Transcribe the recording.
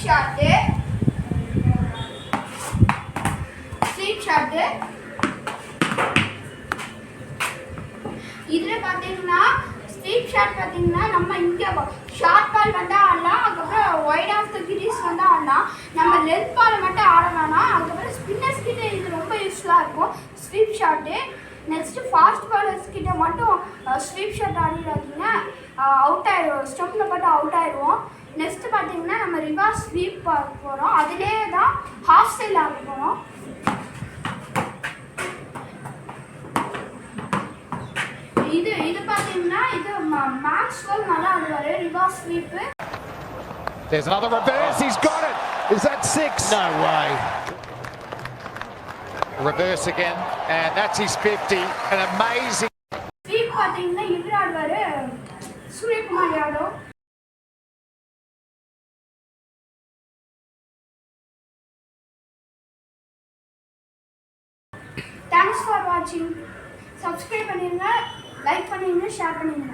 Shot, sweep shot. இதில் பார்த்தீங்கன்னா sweep shot பார்த்தீங்கன்னா நம்ம இங்கே ஷார்ட் பால் வந்தால் ஆடலாம், அதுக்கப்புறம் ஒயிட் ஆஃப் த கிரீஸ் வந்தால் ஆடலாம். நம்ம லென்த் பால் மட்டும் ஆடலாம்னா அதுக்கப்புறம் ஸ்பின்னர்ஸ் கிட்ட இது ரொம்ப யூஸ்ஃபுல்லாக இருக்கும் sweep shot. Next fast bowlers கிட்ட மட்டும் ஸ்வீப் ஷாட் ஆடிடாதீங்க, அவுட் ஆயிடுவோம், ஸ்டம்பில் போட்டு அவுட் ஆயிடுவோம். நெக்ஸ்ட்டு பார்த்தீங்கன்னா நம்ம ரிவர்ஸ் ஸ்வீப் பார்க்க போகிறோம், அதிலே தான் ஹாஃப் ஸ்டைல் ஆட போகிறோம். இது பார்த்தீங்கன்னா இது மேக்ஸ்வெல் நல்லா ஆடுவார் reverse sweep. There's another reverse, he's got it! Is that 6? No way. Reverse again, and that's his 50. An amazing sweep பார்த்தீங்கன்னா இவர் ஆடுவார், சூரியகுமார் யாதவ். தேங்க்ஸ் ஃபார் வாட்சிங். சப்ஸ்கிரைப் பண்ணிடுங்க, லைக் பண்ணிடுங்க, ஷேர் பண்ணிடுங்க.